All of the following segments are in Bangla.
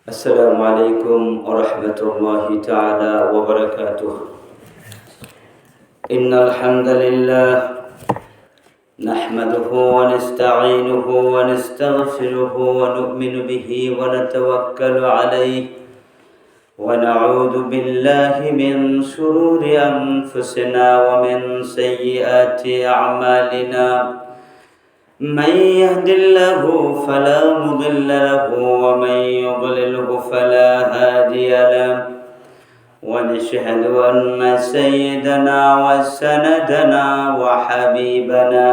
السلام عليكم ورحمة الله تعالى وبركاته. إن الحمد لله نحمده ونستعينه ونستغفره ونؤمن به ونتوكل عليه ونعوذ بالله من شرور أنفسنا ومن سيئات أعمالنا. من يهد الله فلا مضل له ومن يضلله فلا هادي له، ونشهد أن سيدنا وسندنا وحبيبنا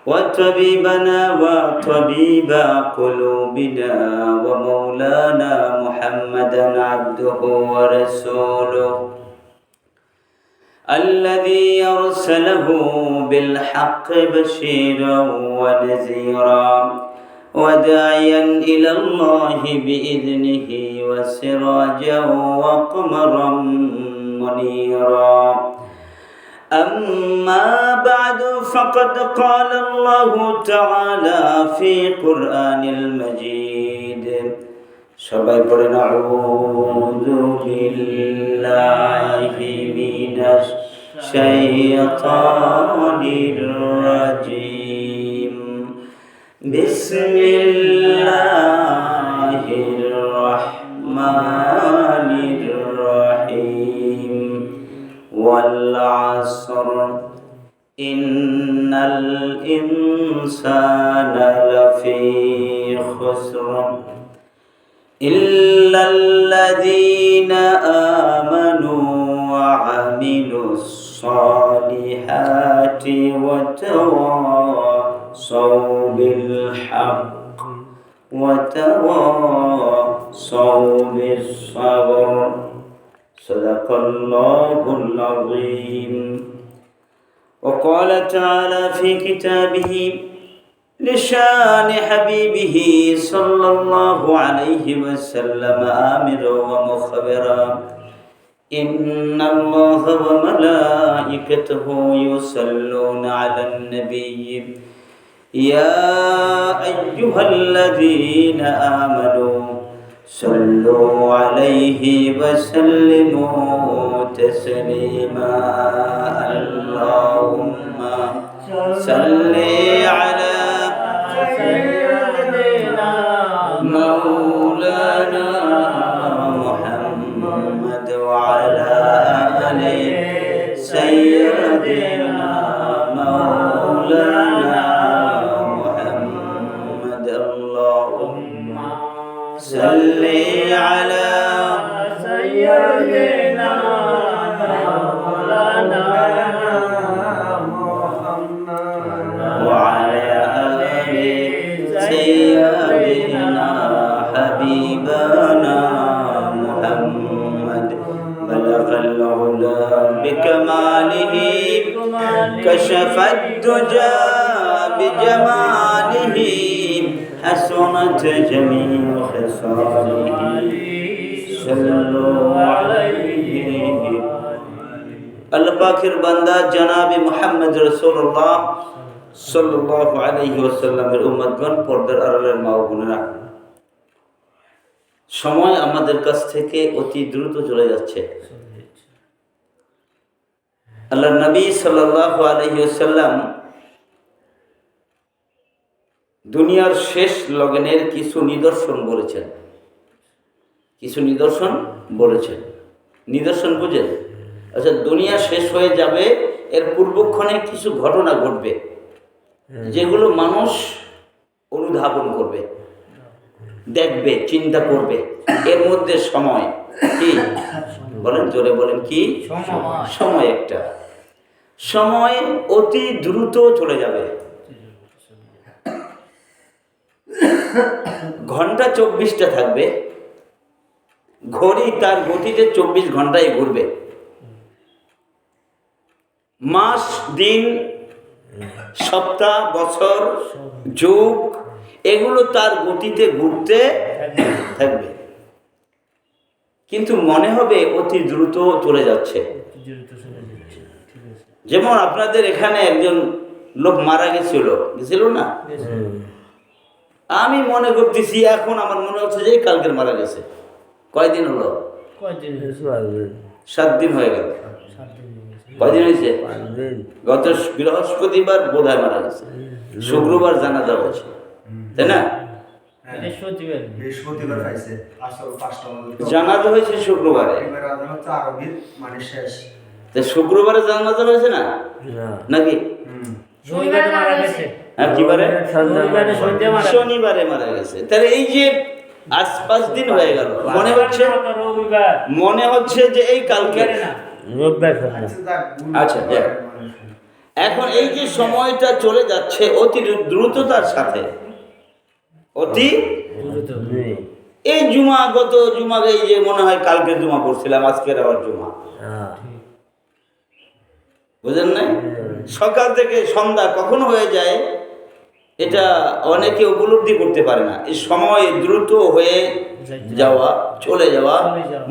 وطبيبنا وطبيب قلوبنا ومولانا محمدا عبده ورسوله الذي أرسله بالحق بشيرا ونذيرا وداعيا إلى الله بإذنه وسراجا وقمرا منيرا. أما بعد فقد قال الله تعالى في قرآن المجيد. সবাই পড়েন আউযু বিল্লাহি মিনাশ শাইতানির রাজিম। বিসমিল্লাহির রাহমানির রহিম। ওয়াল আসর ইন্নাল ইনসানা লাফী খুসর إلا الذين آمنوا وعملوا الصالحات وتواصوا بالحق وتواصوا بالصبر. صدق الله العظيم. وقال تعالى في كتابه لشان حبيبه صلى الله عليه وسلم آمرا ومخبرا إن الله وملائكته يصلون على النبي يا أيها الذين آمنوا صلوا عليه وسلموا تسليما. اللهم صل على سيدنا مولانا محمد وعلى آل سيدنا مولانا محمد. اللهم صل على سيدنا مولانا سيدنا حبيبنا محمد. بلغ العلا بكماله كشف الدجى بجماله حسنت جميع خصاله. صلوا عليه. আল্লাহ পাকের বান্দা জনাবে মুহাম্মদ রাসূলুল্লাহ সাল্লাল্লাহু আলাইহি ওয়াসাল্লামের উম্মতগণ, পর্দার আড়ালের মা ও বোনেরা, সময় আমাদের কাছ থেকে অতি দ্রুত চলে যাচ্ছে। আল্লাহর নবী সাল্লাল্লাহু আলাইহি ওয়াসাল্লাম দুনিয়ার শেষ লগনের কিছু নিদর্শন বলেছেন। নিদর্শন বুঝেন? আচ্ছা, দুনিয়া শেষ হয়ে যাবে, এর পূর্বক্ষণে কিছু ঘটনা ঘটবে যেগুলো মানুষ অনুধাবন করবে, দেখবে, চিন্তা করবে। এর মধ্যে সময় কি বলেন, জোরে বলেন, কি সময়? একটা সময় অতি দ্রুত চলে যাবে। ঘন্টা 24টা থাকবে, ঘড়ি তার গতিতে 24 ঘন্টায় ঘুরবে। মাস, দিন, সপ্তাহ, বছর, যুগ এগুলো তার গতিতে ঘুরতে থাকবে, কিন্তু মনে হবে অতি দ্রুত চলে যাচ্ছে। যেমন আপনাদের এখানে একজন লোক মারা গেছিল না? আমি মনে করতেছি এখন আমার মনে হচ্ছে যে কালকের মারা গেছে। কয়দিন হলো? 7 দিন হয়ে গেল। কয়দিন হয়েছে? গত বৃহস্পতিবার বোধহয় মারা গেছে, শুক্রবার জানাজা হয়েছে, তাই না? জানাজা হয়েছে শুক্রবারে, শুক্রবারে জানাজা হয়েছে না নাকি? শনিবারে মারা গেছে। তাহলে এই যে আজ 5 দিন হয়ে গেল, মনে হচ্ছে যে এই কালকে। আচ্ছা, এখন এই যে সময়টা চলে যাচ্ছে অতি দ্রুততার সাথে, অতি এই গত জুমা, এই যে মনে হয় কালকে জুমা পড়ছিলাম, আজকের আবার জুমা, বুঝেন নাই? সকাল থেকে সন্ধ্যা কখন হয়ে যায় এটা অনেকে উপলব্ধি করতে পারে না। এই সময় দ্রুত হয়ে যাওয়া, চলে যাওয়া,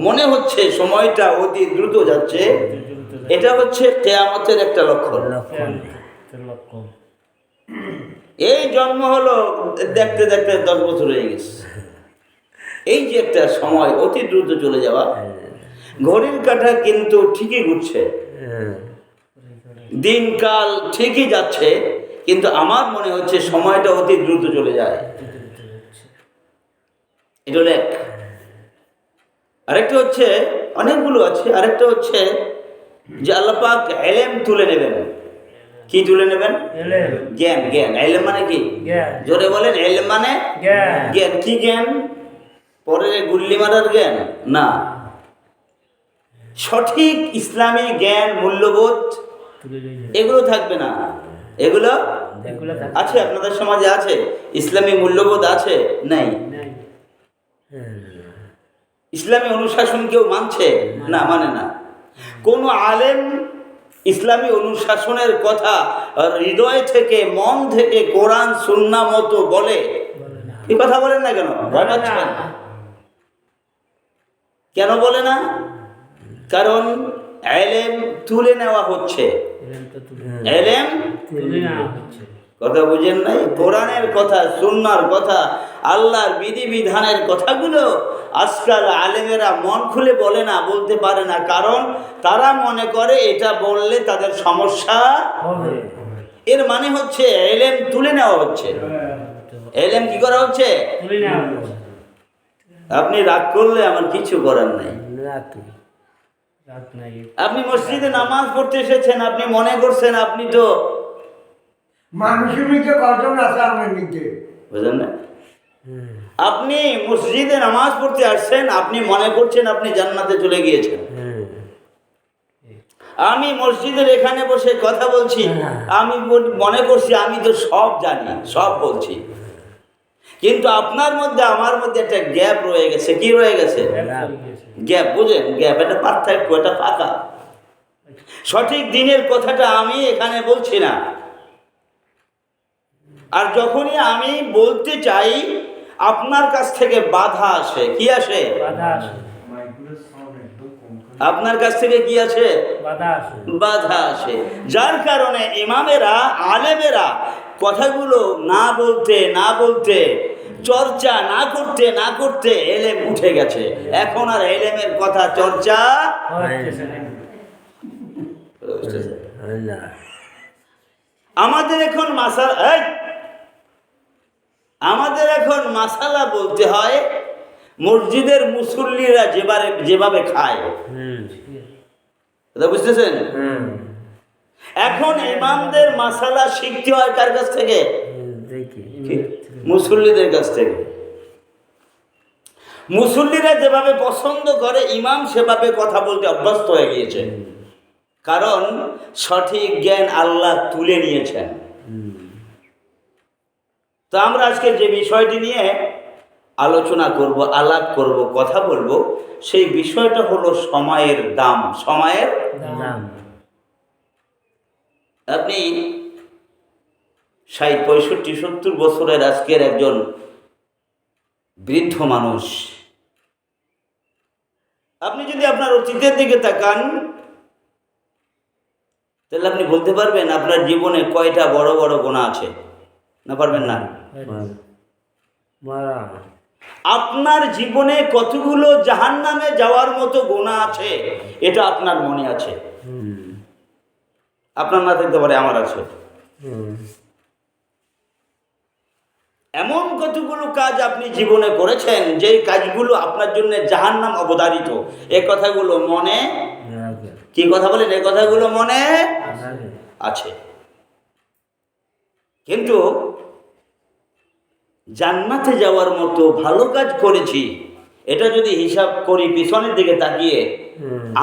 মনে হচ্ছে সময়টা অতি দ্রুত যাচ্ছে, এটা হচ্ছে কিয়ামতের একটা লক্ষণ। এই জন্ম হলো, দেখতে দেখতে 10 বছর হয়ে গেছে। এই যে একটা সময় অতি দ্রুত চলে যাওয়া, ঘড়ির কাঁটা কিন্তু ঠিকই ঘুরছে, দিনকাল ঠিকই যাচ্ছে, কিন্তু আমার মনে হচ্ছে সময়টা অতি দ্রুত চলে যায়। এটা হলো এক। আরেকটা হচ্ছে, অনেকগুলো আছে, আরেকটা হচ্ছে যে আল্লাহ পাক ইলম তুলে নেবেন। কি তুলে নেবেন? জ্ঞান। জ্ঞান, ইলম মানে কি? জোরে বলেন। ইলম মানে জ্ঞান। কি জ্ঞান? পরে গুল্লি মারার জ্ঞান না, সঠিক ইসলামী জ্ঞান, মূল্যবোধ এগুলো থাকবে না। এগুলো আছে আপনাদের সমাজে? আছে ইসলামী মূল্যবোধ? আছে? নাই। ইসলামী অনুশাসন কেউ মানছে না? মানে না। কোন আলেম ইসলামী অনুশাসনের কথা হৃদয় থেকে, মন থেকে, কোরআন সুন্নাহ মতো বলে? এই কথা বলেন না কেন? কেন বলে না? কারণ ইলম তুলে নেওয়া হচ্ছে। ইলম কথা বুঝেন নাই? কোরআনের কথা, সুন্নাহর কথা, আল্লাহর বিধিবিধানের কথাগুলো আজকাল আলেমেরা মন খুলে বলে না, বলতে পারে না। কারণ তারা মনে করে এটা বললে তাদের সমস্যা হবে। এর মানে হচ্ছে ইলম তুলে নেওয়া হচ্ছে। ইলম কি করা হচ্ছে? তুলে নেওয়া হচ্ছে। আপনি রাগ করলে আমার কিছু করার নাই। আপনি মসজিদে নামাজ পড়তে এসেছেন, আপনি মনে করছেন আপনি তো মানুষের মধ্যে কজন আছে আপনার মধ্যে, বুঝলেন না? আপনি মসজিদে নামাজ পড়তে আসছেন, আপনি মনে করছেন আপনি জান্নাতে চলে গিয়েছেন। আমি মসজিদের এখানে বসে কথা বলছি, আমি মনে করছি আমি তো সব জানি, সব বলছি, কিন্তু আপনার মধ্যে আমার মধ্যে একটা গ্যাপ রয়ে গেছে। কি রয়ে গেছে? গ্যাপ। বুঝেন? গ্যাপ, এটা পার্থক্য, এটা ফাঁকা। সঠিক দিনের কথাটা আমি এখানে বলছি না, আর যখনই আমি বলতে চাই আপনার কাছ থেকে বাধা আসে। কি আসে? আপনার কাছ থেকে কি আসে? বাধা আসে। যার কারণে ইমামেরা, আলেমেরা কথাগুলো না বলতে, চর্চা না করতে ইলম উঠে গেছে। এখন আর ইলমের কথা চর্চা আমাদের এখন মাসালা বলতে হয় মসজিদের মুসল্লিরা যেভাবে খায়, বুঝতেছেন? এখন ইমামদের মাসালা শিখতে হয় কার কাছ থেকে? মুসল্লিদের কাছ থেকে। মুসল্লিরা যেভাবে পছন্দ করে ইমাম সেভাবে কথা বলতে অভ্যস্ত হয়ে গিয়েছে, কারণ সঠিক জ্ঞান আল্লাহ তুলে নিয়েছেন। তো আমরা আজকে যে বিষয়টি নিয়ে আলোচনা করব, আলাপ করব, কথা বলবো, সেই বিষয়টা হলো সময়ের দাম। সময়ের দাম। আপনি 60, 65, 70 বছরের আজকের একজন বৃদ্ধ মানুষ, আপনি যদি আপনার অতীতের দিকে তাকান, তাহলে আপনি বলতে পারবেন আপনার জীবনে কয়টা বড় বড় গুনাহ আছে? না, পারবেন না? আপনার জীবনে কতগুলো জাহান্নামে যাওয়ার মতো গুনাহ আছে এটা আপনার মনে আছে, আপনার না থাকতে পারে, আমার আছে। এমন কতগুলো কাজ আপনি জীবনে করেছেন যেই কাজগুলো আপনার জন্য জাহান্নাম অবধারিত, এই কথাগুলো মনে, কি কথা বলেন, এই কথাগুলো মনে আছে। কিন্তু জান্নাতে যাওয়ার মতো ভালো কাজ করেছি এটা যদি হিসাব করি পিছনের দিকে তাকিয়ে,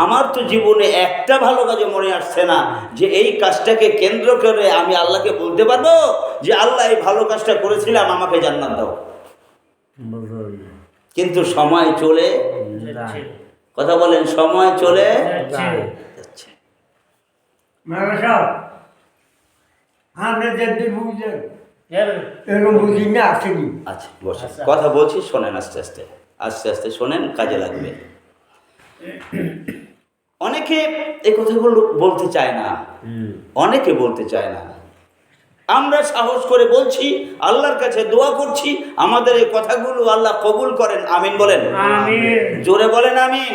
আমার তো জীবনে একটা ভালো কাজও মনে আসছে না যে এই কাজটাকে কেন্দ্র করে আমি আল্লাহকে বলতে পারবো যে আল্লাহ এই ভালো কাজটা করেছিলাম, আমাকে জান্নাত দাও। কিন্তু সময় চলে, কথা বলেন, সময় চলে যাচ্ছে। আচ্ছা বসে কথা বলছি, শোনেন, আস্তে আস্তে আস্তে আস্তে শোনেন, কাজে লাগবে। অনেকে এই কথাগুলো বলতে চায় না, অনেকে বলতে চায় না। আমরা সাহস করে বলছি, আল্লাহর কাছে দোয়া করছি আমাদের এই কথাগুলো আল্লাহ কবুল করেন। আমিন বলেন, জোরে বলেন আমিন।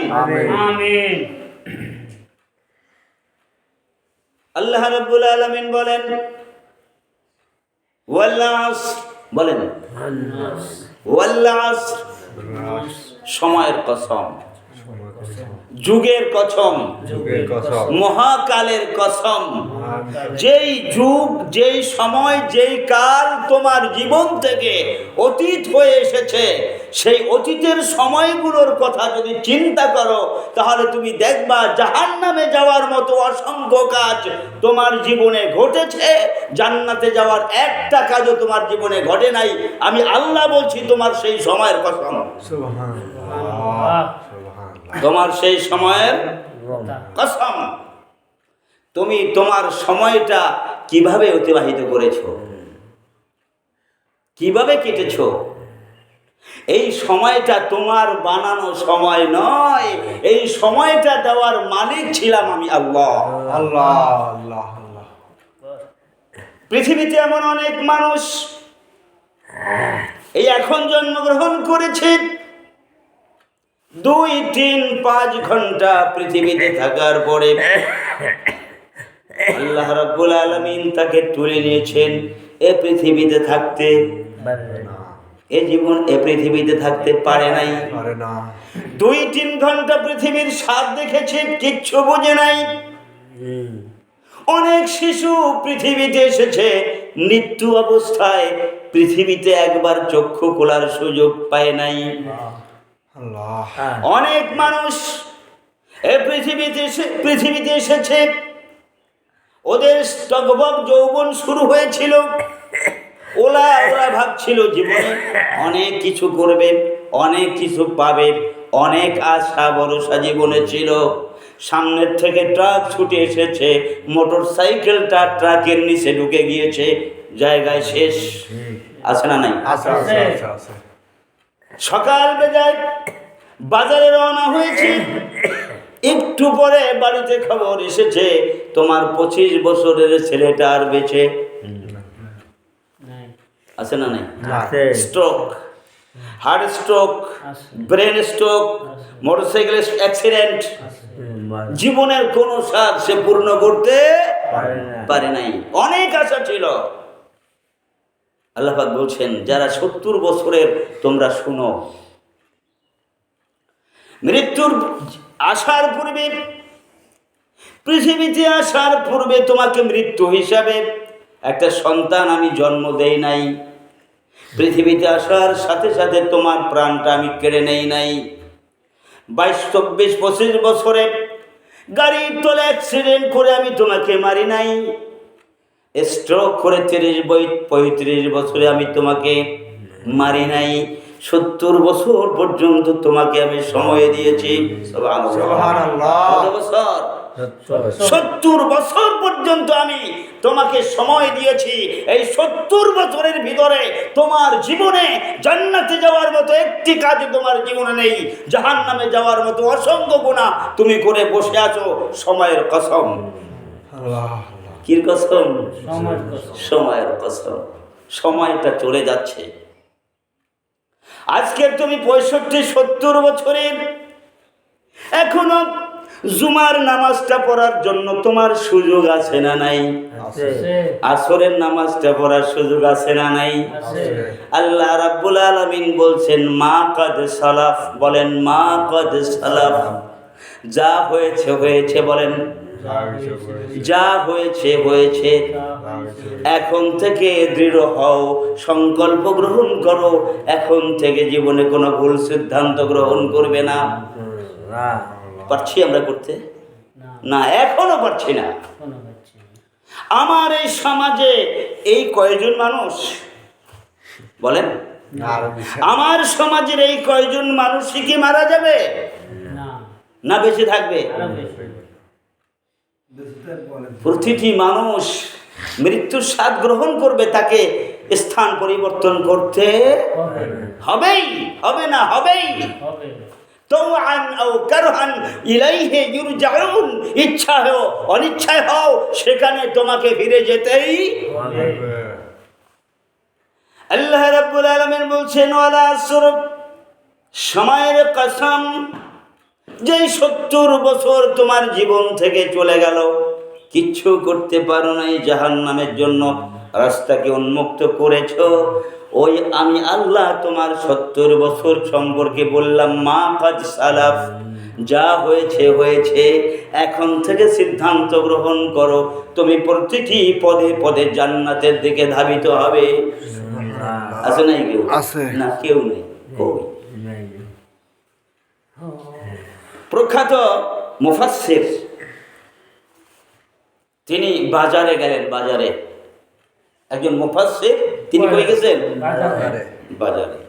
আল্লাহ রাব্বুল আলামিন বলেন ওয়াল আসর, বলেন ওয়াল আসর, সময়ের কসম, যুগের কসম, মহাকালের কসম। যেই যুগ, যেই সময়, যেই কাল তোমার জীবন থেকে অতীত হয়ে এসেছে, সেই অতীতের সময়গুলোর কথা যদি চিন্তা করো তাহলে তুমি দেখবা জাহান্নামে যাওয়ার মতো অসংখ্য কাজ তোমার জীবনে ঘটেছে, জান্নাতে যাওয়ার একটা কাজও তোমার জীবনে ঘটে নাই। আমি আল্লাহ বলছি তোমার সেই সময়ের কসম, তোমার সেই সময়ের কসম। তুমি তোমার সময়টা কিভাবে অতিবাহিত করেছো, কিভাবে কেটেছো? এই সময়টা তোমার বানানো সময় নয়, এই সময়টা দেওয়ার মালিক ছিলাম আমি আল্লাহ। আল্লাহ আল্লাহ আল্লাহ। পৃথিবীতে এমন অনেক মানুষ এই এখন জন্মগ্রহণ করেছে, 2, 3, 5 ঘন্টা পৃথিবীতে থাকার পরে আল্লাহ রাব্বুল আলামিন তাকে তুলে নিয়েছেন। এ পৃথিবীতে থাকতে এ জীবন, এ পৃথিবীতে থাকতে পারে নাই। 2-3 ঘন্টা পৃথিবীর স্বাদ দেখেছে, কিচ্ছু বোঝে নাই। অনেক শিশু পৃথিবীতে এসেছে মৃত্যু অবস্থায়, পৃথিবীতে একবার চক্ষু খোলার সুযোগ পায় নাই। অনেক মানুষ এই পৃথিবীতে এসেছে, ওদের টগবগ যৌবন শুরু হয়েছিল, ওরা ভাবছিল জীবনে অনেক কিছু করবে, অনেক কিছু পাবে, অনেক আশা ভরসা জীবনে ছিল। সামনের থেকে ট্রাক ছুটে এসেছে, মোটর সাইকেলটা ট্রাকের নিচে ঢুকে গিয়েছে, জায়গায় শেষ। আছে না নাই? সকাল বেলায় বাজারে রওনা হয়েছে, একটু পরে বাড়িতে খবর এসেছে তোমার 25 বছরের ছেলেটা আর বেঁচে আছে না নাই? Stroke, heart stroke, brain stroke, motorcycle accident, জীবনের কোনো স্বাদ সে পূর্ণ করতে পারে নাই। অনেক আশা ছিল। আল্লাহ পাক বলছেন যারা 70 বছরের, তোমরা শুনো, মৃত্যুর আসার পূর্বে, পৃথিবীতে আসার পূর্বে তোমাকে মৃত্যু হিসাবে একটা সন্তান আমি জন্ম দেই নাই। পৃথিবীতে আসার সাথে সাথে তোমার প্রাণটা আমি কেড়ে নেই নাই। 22, 24, 25 বছরে গাড়ির তলে অ্যাক্সিডেন্ট করে আমি তোমাকে মারি নাই। স্ট্রোক করে 30-35 বছরে আমি তোমাকে মারি নাই। 70 বছর পর্যন্ত তোমাকে আমি সময় দিয়েছি। সুবহানাল্লাহ। কত বছর? 70 বছর পর্যন্ত আমি তোমাকে সময় দিয়েছি। এই 70 বছরের ভিতরে তোমার জীবনে জান্নাতে যাওয়ার মতো একটি কাজ তোমার জীবনে নেই, জাহান্নামে যাওয়ার মতো অসংখ্য গুনাহ তুমি করে বসে আছো। সময়ের কসম। কির কসম? সময়ের কসম। সময়টা চলে যাচ্ছে। আজকে তুমি 65-70 বছরের, এখনো জুমার নামাজটা পড়ার জন্য তোমার সুযোগ আছে না নাই? আসরের নামাজটা পড়ার সুযোগ আছে না নাই? আল্লাহ রাব্বুল আলামিন বলছেন মা কাদ সালাফ, বলেন মা কাদ সালাফ, যা হয়েছে হয়েছে, বলেন যা হয়েছে হয়েছে। এখন থেকে দৃঢ় হও, সংকল্প গ্রহণ করো, এখন থেকে জীবনে কোনো ভুল সিদ্ধান্ত গ্রহণ করবে না। পারছি আমরা করতে? না, এখনো পারছি না। আমার এই সমাজে এই কয়জন মানুষ বলেন, আমার সমাজের এই কয়জন মানুষই কি মারা যাবে না বেঁচে থাকবে? প্রতিটি মানুষ মৃত্যুর স্বাদ গ্রহণ করবে, তাকে স্থান পরিবর্তন করতে হবেই, হবে না হবেই। তাওআন আও কারহান ইলাইহি ইরজাউন, ইচ্ছা হও অনিচ্ছায় হও সেখানে তোমাকে ফিরে যেতেই হবে। আল্লাহ রাব্বুল আলামিন বলছেন ওয়ালা আসর, সময়ের কসম, যে 70 বছর তোমার জীবন থেকে চলে গেল, কিচ্ছু করতে পারো নাই, জাহান্নামের জন্য রাস্তাকে উন্মুক্ত করেছ, ওই আমি আল্লাহ তোমার 70 বছর সম্পর্কে বললাম মা কাদ সালাফ, যা হয়েছে হয়েছে, এখন থেকে সিদ্ধান্ত গ্রহণ করো, তুমি প্রতিটি পদে পদে জান্নাতের দিকে ধাবিত হবে। আছে নাই কেউ? না, কেউ নেই। প্রখ্যাত মুফাসসির তিনি বাজারে গেলেন, বাজারে একজন মুফাসসির, তিনি কই গেছেন? বাজারে।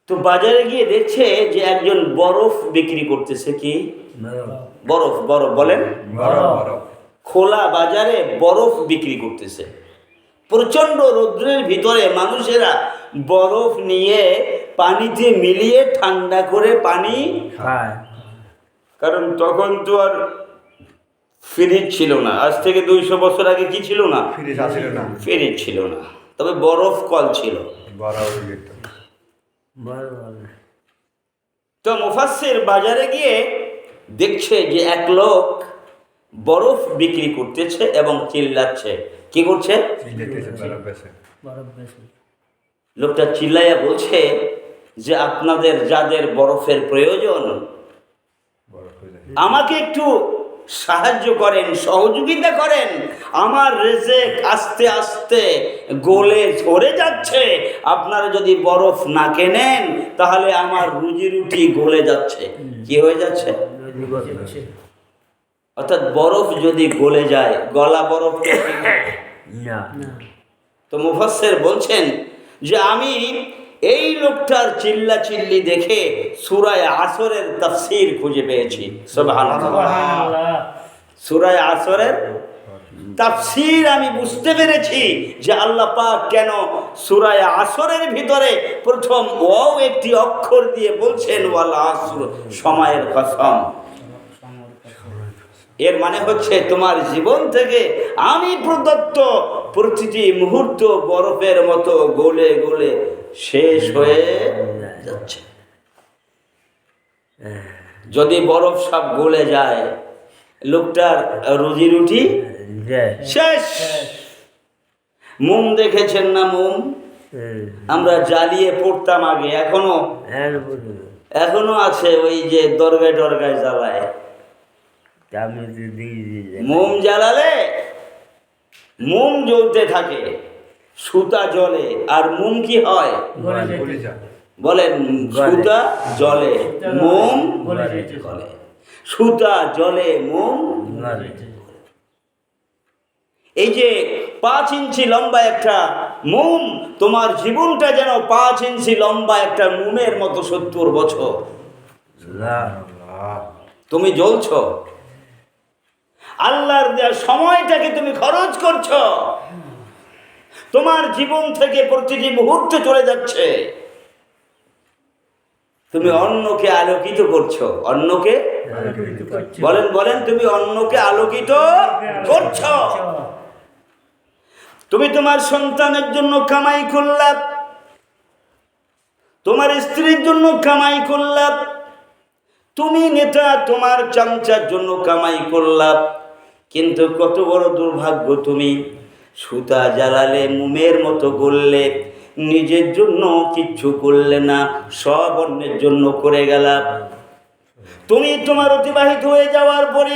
তো বাজারে গিয়ে দেখছে যে একজন বরফ বিক্রি করতেছে। কি বরফ? বরফ বলেন, খোলা বাজারে বরফ বিক্রি করতেছে। প্রচন্ড রৌদ্রের ভিতরে মানুষেরা বরফ নিয়ে পানিতে মিলিয়ে ঠান্ডা করে পানি খায়, কারণ তখন তো আর ফ্রিজ ছিল না। আজ থেকে 200 বছর আগে কি ছিল না? ফ্রিজ ছিল না, তবে বরফ কল ছিল। তো মুফাসসির বাজারে গিয়ে দেখছে যে এক লোক বরফ বিক্রি করতেছে এবং চিল্লাচ্ছে। কি করছে? লোকটা চিল্লাইয়া বলছে যে আপনাদের যাদের বরফের প্রয়োজন আমাকে একটু সাহায্য করেন, সহযোগিতা করেন, আমার রেজেক আস্তে আস্তে গলে ঝরে যাচ্ছে, আপনারা যদি বরফ না কেনেন তাহলে আমার রুজি রুটি গলে যাচ্ছে। কি হয়ে যাচ্ছে? অর্থাৎ বরফ যদি গলে যায়, গলা বরফ না। তো মুফাসসির বলছেন যে আমি এই লোকটার চিল্লা চিল্লি দেখে সূরা আসরের তাফসীর খুঁজে পেয়েছি। সুবহানাল্লাহ। সূরা আসরের তাফসীর আমি বুঝতে পেরেছি যে আল্লাহ পাক কেন সূরা আসরের ভিতরে প্রথম ওয়াও একটি অক্ষর দিয়ে বলছেন ওয়াল আসর, সময়ের কসম। এর মানে হচ্ছে তোমার জীবন থেকে আমি প্রদত্ত প্রতিটি মুহূর্ত বরফের মতো গলে গলে শেষ হয়ে যাচ্ছে। যদি বরফ সব গলে যায়, লোকটার রুজি রুটি শেষ। মোম দেখেছেন না? মোম আমরা জ্বালিয়ে পড়তাম আগে, এখনো আছে, ওই যে দরগায় টরগায় জ্বালায়। মোম জ্বালালে মোম জ্বলতে থাকে, সুতা জ্বলে, আর মোম কি হয় বলেন? সুতা জ্বলে, মোম জ্বলে। সুতা জ্বলে, মোম। এই যে 5 ইঞ্চি লম্বা একটা মোম, তোমার জীবনটা যেন 5 ইঞ্চি লম্বা একটা মোমের মতো। 70 বছর তুমি জ্বলছ, আল্লাহর দেওয়া সময়টাকে তুমি খরচ করছো, তোমার জীবন থেকে প্রতিটি মুহূর্তে চলে যাচ্ছে, তুমি অন্যকে আলোকিত করছো। অন্যকে বলেন, বলেন, তুমি অন্যকে আলোকিত করছো। তুমি তোমার সন্তানের জন্য কামাই করলা, তোমার স্ত্রীর জন্য কামাই করলাম, তুমি নেতা তোমার চামচার জন্য কামাই করলাম, কিন্তু কত বড় দুর্ভাগ্য, তুমি সুতা জ্বালালে, মোমের মতো গললে, নিজের জন্য কিচ্ছু করলে না, সব অন্যের জন্য করে গেলাম। তুমি তোমার অতিবাহিত হয়ে যাওয়ার পরে,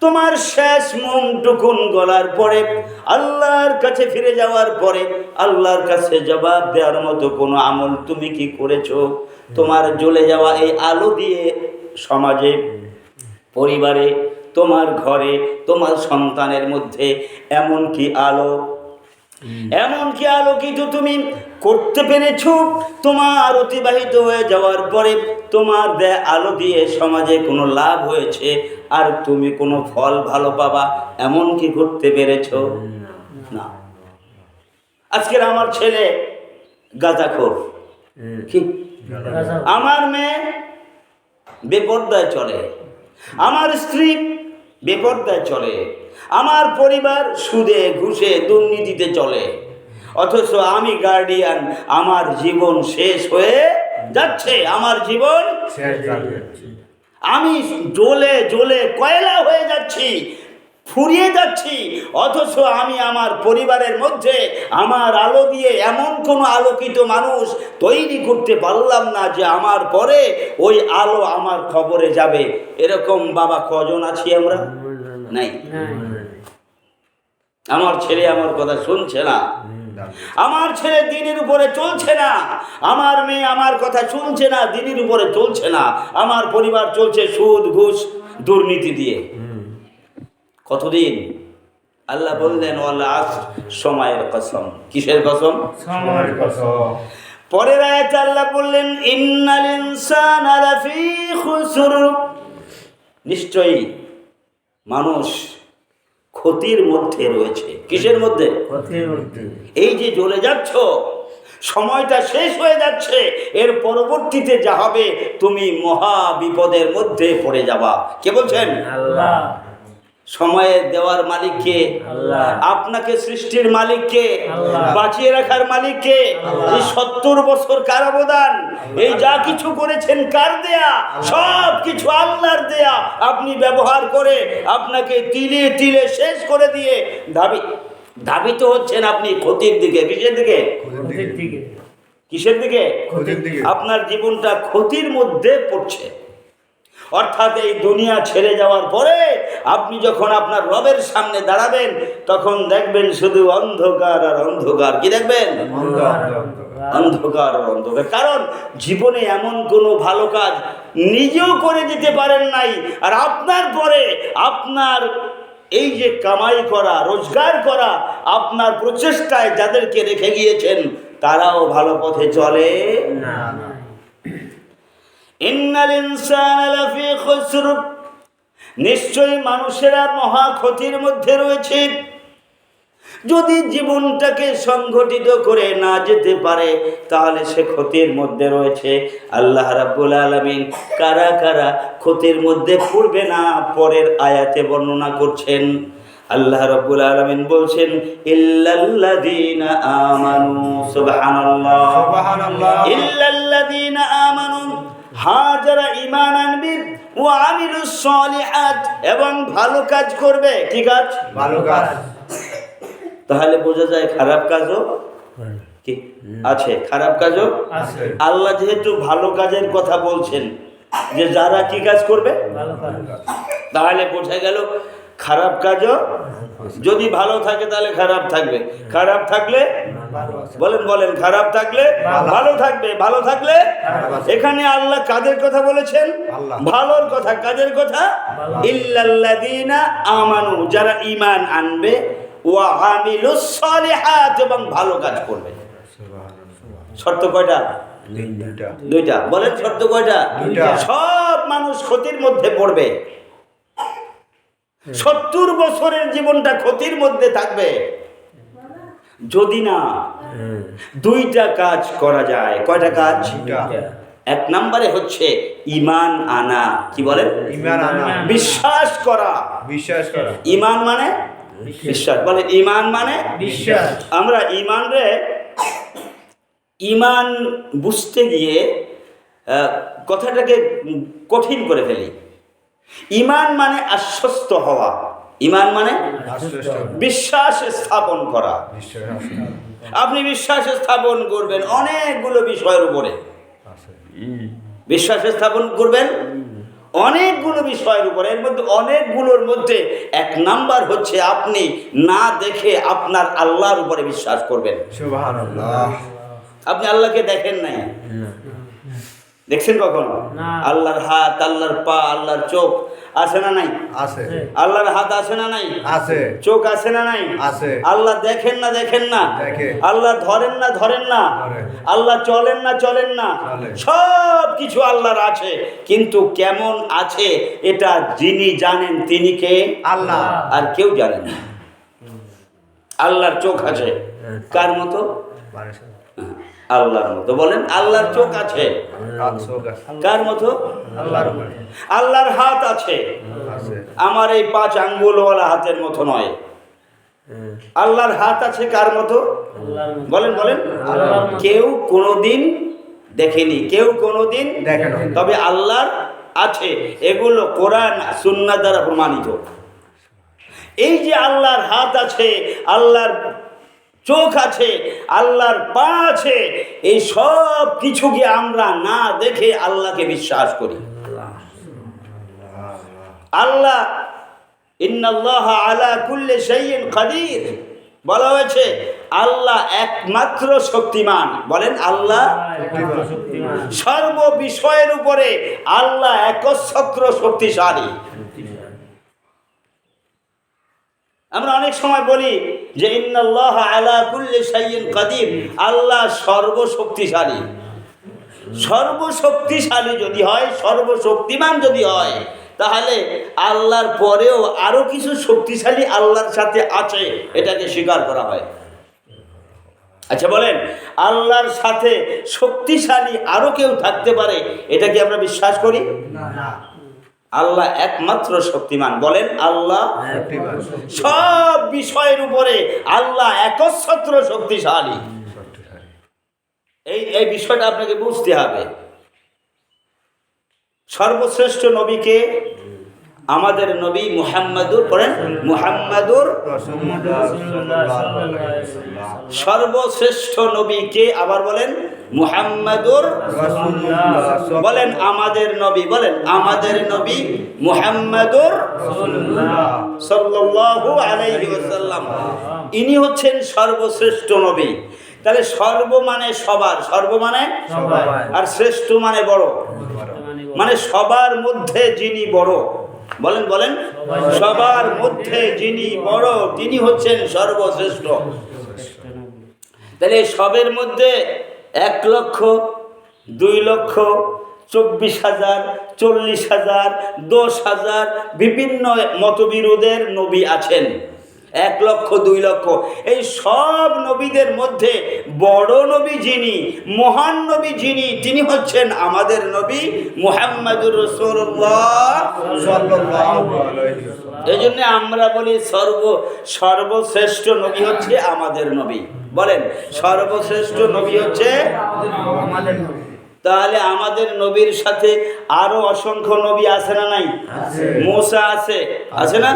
তোমার শেষ মোমটুকুন গলার পরে, আল্লাহর কাছে ফিরে যাওয়ার পরে, আল্লাহর কাছে জবাব দেওয়ার মতো কোনো আমল তুমি কি করেছো? তোমার জ্বলে যাওয়া এই আলো দিয়ে সমাজে, পরিবারে, তোমার ঘরে, তোমার সন্তানের মধ্যে এমন কি আলো, এমন কি আলোকিত তুমি করতে পেরেছো? তোমার অতিবাহিত হয়ে যাওয়ার পরে তোমার দেয়া আলো দিয়ে সমাজে কোনো লাভ হয়েছে, আর তুমি কোনো ফল ভালো পাবা, এমন কি করতে পেরেছো? না। আজকের আমার ছেলে গাঁজাখোর, কি আমার মেয়ে বেপরদায় চলে, আমার স্ত্রী বেপরদায় চলে, আমার পরিবার সুদে ঘুষে দুর্নীতিতে চলে, অথচ আমি গার্ডিয়ান, আমার জীবন শেষ হয়ে যাচ্ছে, আমার জীবন আমি জ্বলে জ্বলে কয়লা হয়ে যাচ্ছি, ফুরিয়ে যাচ্ছি, অথচ আমি আমার পরিবারের মধ্যে আমার আলো দিয়ে এমন কোনো আলোকিত মানুষ তৈরি করতে পারলাম না যে আমার পরে ওই আলো আমার খবরে যাবে। এরকম বাবা কজন আছি আমরা? নাই। আমার ছেলে আমার কথা শুনছে না, আমার ছেলে দিনের উপরে চলছে না, আমার মেয়ে আমার কথা শুনছে না, দিনের উপরে চলছে না, আমার পরিবার চলছে সুদ ঘুষ দুর্নীতি দিয়ে। কতদিন? আল্লাহ বললেন ওয়াল আসর, সময়ের কসম। কিসের কসম? সময়ের কসম। পরের আয়াতে আল্লাহ বললেন ইন্নাল ইনসানা লাফি খুসর, নিশ্চয়ই মানুষ ক্ষতির মধ্যে রয়েছে। কিসের মধ্যে? ক্ষতির মধ্যে। এই যে জ্বলে যাচ্ছ, সময়টা শেষ হয়ে যাচ্ছে, এর পরবর্তীতে যা হবে তুমি মহা বিপদের মধ্যে পড়ে যাবা। কে বলছেন? আল্লাহ। সময়ের দেওয়ার মালিক কে? আল্লাহ। আপনাকে সৃষ্টির মালিক কে? আল্লাহ। বাঁচিয়ে রাখার মালিক কে? এই 70 বছর কার অবদান? এই যা কিছু করেছেন কার দেয়া? সব কিছু আল্লাহর দেয়া। আপনি ব্যবহার করে আপনাকে তিলে তিলে শেষ করে দিয়ে ধাবিত হচ্ছেন আপনি ক্ষতির দিকে। কিসের দিকে? ক্ষতির দিকে। কিসের দিকে? ক্ষতির দিকে। আপনার জীবনটা ক্ষতির মধ্যে পড়ছে। অর্থাৎ এই দুনিয়া ছেড়ে যাওয়ার পরে আপনি যখন আপনার রবের সামনে দাঁড়াবেন, তখন দেখবেন শুধু অন্ধকার আর অন্ধকার। কি দেখবেন? অন্ধকার আর অন্ধকার। কারণ জীবনে এমন কোনো ভালো কাজ নিজেও করে দিতে পারেন নাই, আর আপনার পরে আপনার এই যে কামাই করা, রোজগার করা, আপনার প্রচেষ্টায় যাদেরকে রেখে গিয়েছেন তারাও ভালো পথে চলে না। ইন্নাল ইনসানা লাফি খুসর, নিশ্চয়ই মানুষেরা মহা ক্ষতির মধ্যে রয়েছে। যদি জীবনটাকে সংগঠিত করে না যেতে পারে তাহলে সে ক্ষতির মধ্যে রয়েছে। আল্লাহ রাব্বুল আলামিন কারা কারা ক্ষতির মধ্যে পড়বে না পরের আয়াতে বর্ণনা করছেন। আল্লাহ রাব্বুল আলামিন বলছেন ইল্লাল্লাযীনা আমানু, সুবহানাল্লাহ সুবহানাল্লাহ, ইল্লাল্লাযীনা আমানু, হ্যাঁ যারা ঈমান আনবে, ও আমিলুস সলিহাত, এবং ভালো কাজ করবে। কি কাজ? ভালো কাজ। তাহলে বোঝা যায় খারাপ কাজও কি আছে, খারাপ কাজও আছে। আল্লাহ যেহেতু ভালো কাজের কথা বলছেন, যে যারা কি কাজ করবে, ভালো কাজ, তাহলে বোঝা গেল খারাপ কাজও যদি ভালো থাকে তাহলে খারাপ থাকবে, খারাপ থাকলে বলেন বলেন খারাপ থাকলে ভালো থাকবে, ভালো থাকলে। এখানে আল্লাহ কাদের কথা বলেছেন? ভালোর কথা। কাদের কথা? ইল্লাল্লাযীনা আমানু, যারা ঈমান আনবে, ওয়া আমিলুস সলিহাত, এবং ভালো কাজ করবে। শর্ত কয়টা? দুইটা। বলেন শর্ত কয়টা? সব মানুষ ক্ষতির মধ্যে পড়বে। 70 বছরের জীবনটা ক্ষতির মধ্যে থাকবে যদি না দুইটা কাজ করা যায়। কয়টা কাজ? এক নম্বরে হচ্ছে ঈমান আনা। কি বলেন? ঈমান আনা, বিশ্বাস করা। বিশ্বাস করা। ঈমান মানে বিশ্বাস। বলে ঈমান মানে বিশ্বাস। আমরা ঈমান রে ইমান বুঝতে গিয়ে কথাটাকে কঠিন করে ফেলি। ইমান মানে আশ্বস্ত হওয়া, ইমান মানে বিশ্বাস স্থাপন করা। আপনি বিশ্বাস স্থাপন করবেন অনেকগুলো বিষয়ের উপরে, বিশ্বাস স্থাপন করবেন অনেকগুলো বিষয়ের উপরে। এর মধ্যে অনেকগুলোর মধ্যে এক নাম্বার হচ্ছে আপনি না দেখে আপনার আল্লাহর উপরে বিশ্বাস করবেন। সুবহানাল্লাহ। আপনি আল্লাহকে দেখেন নাই, দেখছেন কখনো? আল্লাহর হাত, আল্লাহর পা, আল্লাহর চোখ আছে না নাই? আছে। আল্লাহর হাত আছে না নাই? আছে। চোখ আছে না নাই? আছে। আল্লাহ দেখেন না দেখেন না? আল্লাহ ধরেন না ধরেন না? আল্লাহ চলেন না চলেন না? সব কিছু আল্লাহর আছে, কিন্তু কেমন আছে এটা যিনি জানেন তিনি কে? আল্লাহ, আর কেউ জানেন না। আল্লাহর চোখ আছে, কার মতো? আল্লাহর মতো। বলেন আল্লাহর চোখ আছে, কার মতো? আল্লাহর হাত আছে, আমার এই 5 আঙ্গুলওয়ালা হাতের মতো নয়। আল্লাহর হাত আছে কার মতো? বলেন বলেন। কেউ কোনোদিন দেখেনি, কেউ কোনোদিন দেখেনি, তবে আল্লাহর আছে। এগুলো কোরআন সুন্নাহ দ্বারা প্রমাণিত। এই যে আল্লাহর হাত আছে, আল্লাহর চোখ আছে, আল্লাহর পা আছে, এই সব কিছুকে আমরা না দেখে আল্লাহকে বিশ্বাস করি। আল্লাহ ইন্নাল্লাহা আলা কুল্লি শাইইন কাদির বলা হয়েছে, আল্লাহ একমাত্র শক্তিমান। বলেন আল্লাহ সর্ব বিষয়ের উপরে আল্লাহ একচ্ছত্র শক্তিশালী। আমরা অনেক সময় বলি যে ইন্নাল্লাহা আলা কুল্লি শাইইন কাদির, আল্লাহ সর্বশক্তিশালী। সর্বশক্তিশালী যদি হয়, সর্বশক্তিমান যদি হয়, তাহলে আল্লাহর পরেও আরো কিছু শক্তিশালী আল্লাহর সাথে আছে, এটাকে স্বীকার করা হয়। আচ্ছা বলেন, আল্লাহর সাথে শক্তিশালী আরো কেউ থাকতে পারে, এটা কি আমরা বিশ্বাস করি? না। আল্লাহ একমাত্র শক্তিমান। বলেন আল্লাহ সব বিষয়ের উপরে আল্লাহ একচ্ছত্র শক্তিশালী। এই বিষয়টা আপনাকে বুঝতে হবে। সর্বশ্রেষ্ঠ নবীকে আমাদের নবী মুহাম্মাদুর, পড়েন মুহাম্মাদুর। সর্বশ্রেষ্ঠ নবীকে আবার বলেন মুহাম্মাদুর। বলেন আমাদের নবী, বলেন আমাদের নবী মুহাম্মাদুর সাল্লাল্লাহু আলাইহি ওয়াসাল্লাম। ইনি হচ্ছেন সর্বশ্রেষ্ঠ নবী। তাহলে সর্ব মানে সবার, সর্ব মানে সবার, আর শ্রেষ্ঠ মানে বড়, মানে সবার মধ্যে যিনি বড়। বলেন বলেন, সবার মধ্যে যিনি বড় তিনি হচ্ছেন সর্বশ্রেষ্ঠ। তাহলে সবের মধ্যে 1 লক্ষ, 2 লক্ষ, 24,000, 40,000, 10,000 বিভিন্ন মতবিরোধের নবী আছেন। 1 লক্ষ, 2 লক্ষ, এই সব নবীদের মধ্যে বড় নবী যিনি, মহান নবী যিনি, তিনি হচ্ছেন আমাদের নবী মুহাম্মাদুর রাসূলুল্লাহ সাল্লাল্লাহু আলাইহি ওয়াসাল্লাম। এই জন্য আমরা বলি সর্বশ্রেষ্ঠ নবী হচ্ছে আমাদের নবী। বলেন সর্বশ্রেষ্ঠ নবী হচ্ছে আমাদের নবী। তাহলে আমাদের নবীর সাথে আরো অসংখ্য নবী আছে না নাই? মুসা আছে, আছে না?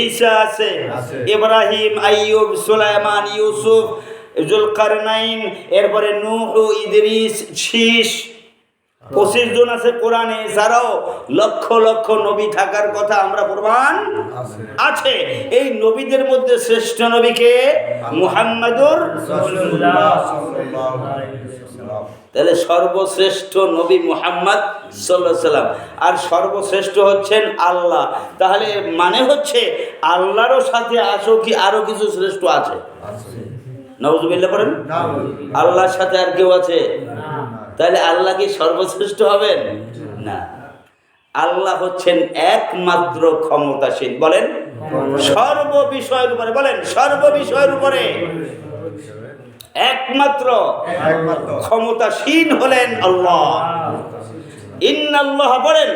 ঈসা আছে, ইব্রাহিম, আইয়ুব, সুলাইমান, ইউসুফ, যুলকারনাইন, এরপরে নূহ, ইদ্রিস, শীষ, 25 জন আছে কোরআনে। এছাড়াও লক্ষ লক্ষ নবী থাকার কথা আমরা প্রমাণ আছে। এই নবীদের মধ্যে শ্রেষ্ঠ নবীকে মুহাম্মাদুর রাসূলুল্লাহ সাল্লাল্লাহু আলাইহি ওয়াসাল্লাম। তাহলে সর্বশ্রেষ্ঠ নবী মুহাম্মদ সাল্লাল্লাহু আলাইহি ওয়াসাল্লাম, আর সর্বশ্রেষ্ঠ হচ্ছেন আল্লাহ। তাহলে মানে হচ্ছে আল্লাহরও সাথে আরো কিছু শ্রেষ্ঠ আছে। নাউযুবিল্লাহ পড়েন। আল্লাহর সাথে আর কেউ আছে? তাহলে আল্লাহ কি সর্বশ্রেষ্ঠ হবেন? না, আল্লাহ হচ্ছেন একমাত্র ক্ষমতাসীন। বলেন সর্ব বিষয়ের উপরে, বলেন সর্ব বিষয়ের উপরে একমাত্র ক্ষমতাসীন হলেন আল্লাহ। ইন্নাল্লাহ বলেন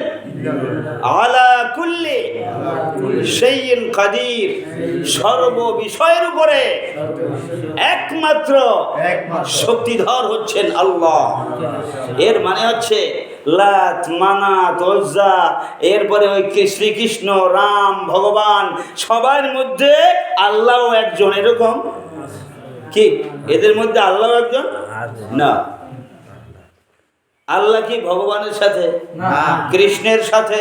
আলা কুল্লি শাইইন কাদির, সর্ব বিষয়ের উপরে একমাত্র শক্তিধর হচ্ছেন আল্লাহ। এর মানে হচ্ছে লাত, মানাত, উজ্জা, এরপরে ওই শ্রীকৃষ্ণ, রাম, ভগবান, সবার মধ্যে আল্লাহ একজন, এরকম কি এদের মধ্যে আল্লাহ একজন না। আল্লাহ কি ভগবানের সাথে, কৃষ্ণের সাথে,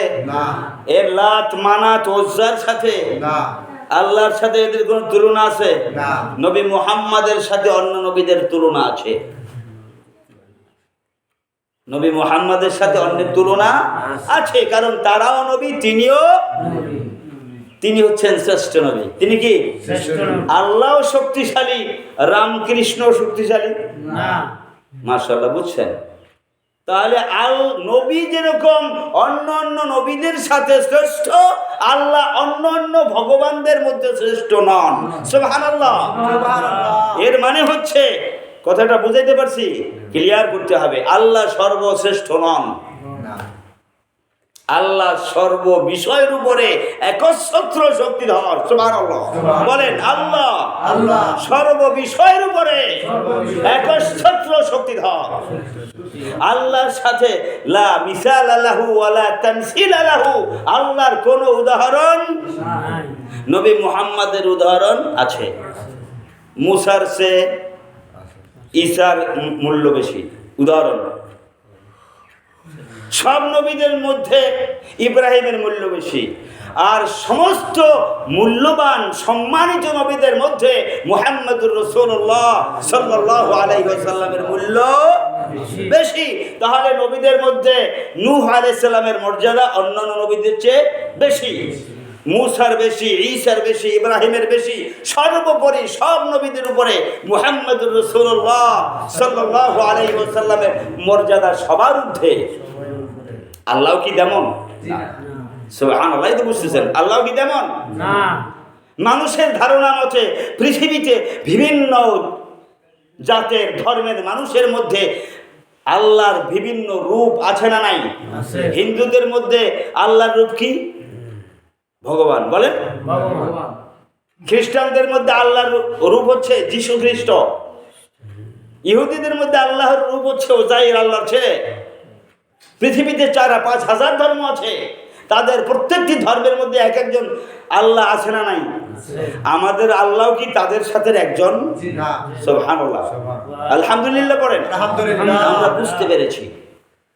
এর লাত, মানাত, উজ্জার সাথে, আল্লাহর সাথে এদের কোন তুলনা আছে? নবী মুহাম্মাদের সাথে অন্য নবীদের তুলনা আছে? নবী মুহাম্মাদের সাথে অন্যের তুলনা আছে, কারণ তারাও নবী, তিনি হচ্ছেন শ্রেষ্ঠ নবী। তিনি কি? আল্লাহ শক্তিশালী, রামকৃষ্ণ শক্তিশালী না। মাশাআল্লাহ, বুঝছেন? তাহলে নবী যেরকম অন্য অন্য নবীদের সাথে শ্রেষ্ঠ, আল্লাহ অন্য অন্য ভগবানদের মধ্যে শ্রেষ্ঠ নন। সুবহানাল্লাহ। এর মানে হচ্ছে, কথাটা বুঝাইতে পারছি? ক্লিয়ার করতে হবে, আল্লাহ সর্বশ্রেষ্ঠ নন। আল্লাহ সর্ব বিষয়ের উপরে একচ্ছত্র শক্তিধর। সুবহানাল্লাহ বলেন। আল্লাহ সর্ব বিষয়ের উপরে একচ্ছত্র শক্তিধর। আল্লাহর সাথে লা মিসাল লাহু ওয়ালা তামসিল লাহু, আল্লাহর কোন উদাহরণ নাই। নবী মুহাম্মাদের উদাহরণ আছে। মুসার চেয়ে ঈসার মূল্য বেশি, উদাহরণ। সব নবীদের মধ্যে ইব্রাহিমের মূল্য বেশি, আর সমস্ত মূল্যবান সম্মানিত নবীদের মধ্যে মুহাম্মদুর রাসূলুল্লাহ সাল্লাল্লাহু আলাইহি ওয়াসাল্লামের মূল্য বেশি। তাহলে নবীদের মধ্যে নূহ আলাইহিস সালামের মর্যাদা অন্যান্য নবীদের চেয়ে বেশি, মুসার বেশি, ঈসার বেশি, ইব্রাহিমের বেশি। সর্বোপরি সব নবীদের উপরে মুহাম্মদুর রাসূলুল্লাহ সাল্লাল্লাহু আলাইহি ওয়াসাল্লামের মর্যাদা সবার ঊর্ধ্বে। আল্লাহ কি তেমন? সুবহানাল্লাহ, তো বুঝতেছেন, আল্লাহ কি তেমন না। মানুষের ধারণা মতে পৃথিবীতে বিভিন্ন জাতের ধর্মের মানুষের মধ্যে আল্লাহর বিভিন্ন রূপ আছে না নাই? হিন্দুদের মধ্যে আল্লাহর রূপ কি? ভগবান। বলেন ভগবান। খ্রিস্টানদের মধ্যে আল্লাহর রূপ হচ্ছে যীশু খ্রিস্ট। ইহুদিদের মধ্যে আল্লাহর রূপ হচ্ছে ওজাইর, আল্লাহর ছেলে। পৃথিবীতে 4-5 হাজার ধর্ম আছে, তাদের প্রত্যেকটি ধর্মের মধ্যে এক একজন আল্লাহ আছে না নাই? আমাদের আল্লাহ কি তাদের সাথে একজন? সুবহানাল্লাহ, আলহামদুলিল্লাহ পড়েন। আমরা বুঝতে পেরেছি,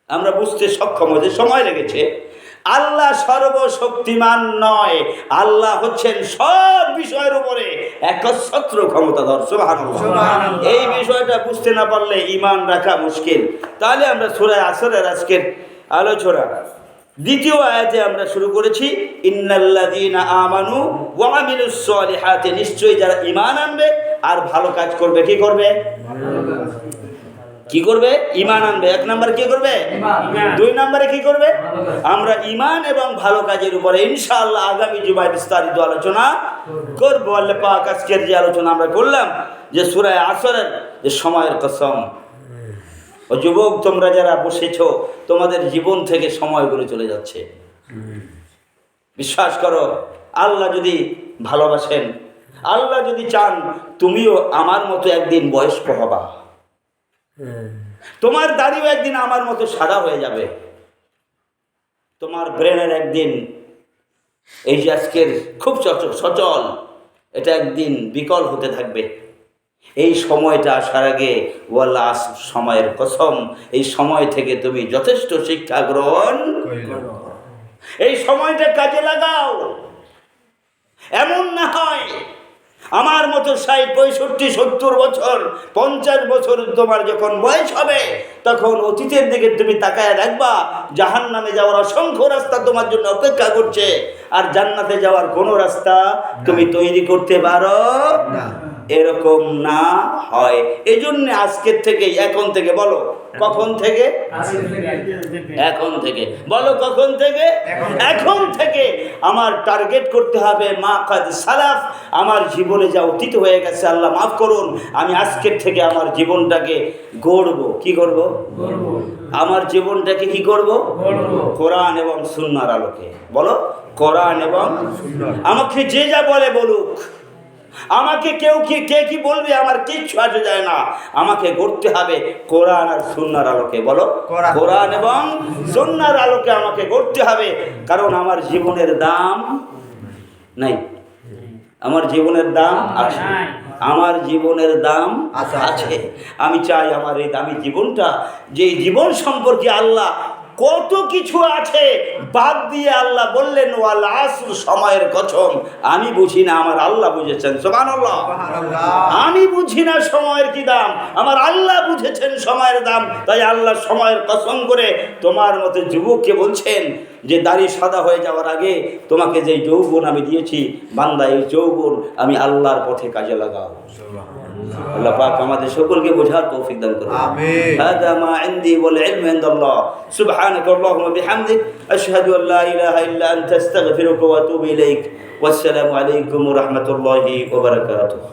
আমরা বুঝতে সক্ষম হয়েছে, সময় লেগেছে। আল্লাহ সর্বশক্তিমান নয়, আল্লাহ হচ্ছেন সব বিষয়ের উপরে একচ্ছত্র ক্ষমতাধর। সুবহানাল্লাহ। এই বিষয়টা বুঝতে না পারলে ঈমান রাখা মুশকিল। তাহলে আমরা সূরা আসরের আজকের আলোচনা দ্বিতীয় আয়াতে আমরা শুরু করেছি, ইন্নাল্লাযীনা আমানু ওয়া আমিলুস সলিহাতি, নিশ্চয়ই যারা ঈমান আনবে আর ভালো কাজ করবে। কি করবে? কি করবে? ঈমান আনবে। 1 নম্বরে কি করবে? 2 নম্বরে কি করবে? আমরা ঈমান এবং ভালো কাজের উপরে ইনশাআল্লাহ আগামী জুমায় বিস্তারিত আলোচনা করব। আল্লাহ পাক আজকের যে আলোচনা আমরা করলাম, যে সূরা আসরের যে সময়ের কসম, ও যুবক তোমরা যারা বসেছো, তোমাদের জীবন থেকে সময়গুলো চলে যাচ্ছে। বিশ্বাস করো, আল্লাহ যদি ভালোবাসেন, আল্লাহ যদি চান, তুমিও আমার মতো একদিন বয়স্ক হবা, তোমার দাড়িও একদিন আমার মতো সাদা হয়ে যাবে, তোমার ব্রেনের একদিন এই যে আজকের খুব সচল, এটা একদিন বিকল হতে থাকবে। এই সময়টা আসার আগে ওয়াল্লাহ সময়ের কসম, এই সময় থেকে তুমি যথেষ্ট শিক্ষা গ্রহণ করো, এই সময়টা কাজে লাগাও। এমন না হয় আমার মতো 60, 65, 70 বছর, 50 বছর তোমার যখন বয়স হবে, তখন অতীতের দিকে তুমি তাকায় দেখবা জাহান্নামে যাওয়ার অসংখ্য রাস্তা তোমার জন্য অপেক্ষা করছে, আর জান্নাতে যাওয়ার কোনো রাস্তা তুমি তৈরি করতে পারো না। এরকম না হয়। এই জন্য আজকের থেকে, এখন থেকে বলো, কখন থেকে? এখন থেকে বলো, কখন থেকে? এখন থেকে আমার টার্গেট করতে হবে মা কাদ সালাফ, আমার জীবনে যা অতীত হয়ে গেছে আল্লাহ মাফ করুন, আমি আজকের থেকে আমার জীবনটাকে গড়বো। কি করব? আমার জীবনটাকে কি করব? কোরআন এবং সুন্নাহর আলোকে। বলো, কোরআন এবং আমাকে যে যা বলে বলুক, আমাকে কে কি বলবে আমার কিচ্ছু আসে যায় না, আমাকে গড়তে হবে কোরআন আর সুন্নাহর আলোকে। বলো, কোরআন এবং সুন্নাহর আলোকে আমাকে গড়তে হবে, কারণ আমার জীবনের দাম নাই। আমার জীবনের দাম আছে, আমার জীবনের দাম আছে। আমি চাই আমার এই দামি জীবনটা, যে জীবন সম্পর্কে আল্লাহ কত কিছু আছে বাদ দিয়ে আল্লাহ বললেন ওয়াল আসর, সময়ের কসম। আমি বুঝি না, আমার আল্লাহ বুঝেছেন। সুবহানাল্লাহ। আমি বুঝি না সময়ের কি দাম, আমার আল্লাহ বুঝেছেন সময়ের দাম। তাই আল্লাহ সময়ের কসম করে তোমার মতো যুবককে বলছেন যে দাড়ি সাদা হয়ে যাওয়ার আগে তোমাকে যে যৌবন আমি দিয়েছি, বান্দা এই যৌবন আমি আল্লাহর পথে কাজে লাগাও। আল্লাহ পাক আমাদের সকলকে বোঝার তৌফিক দান করুন। আমিন। হাদা মা ইনদি ওয়াল ইলমু ইনদাল্লাহ। সুবহানাকা আল্লাহুম্মা বিহামদিক আশহাদু আল লা ইলাহা ইল্লা আনতা আস্তাগফিরুকা ওয়া আতুবু ইলাইক। ওয়াসসালামু আলাইকুম ওয়া রাহমাতুল্লাহি ওয়া বারাকাতুহু।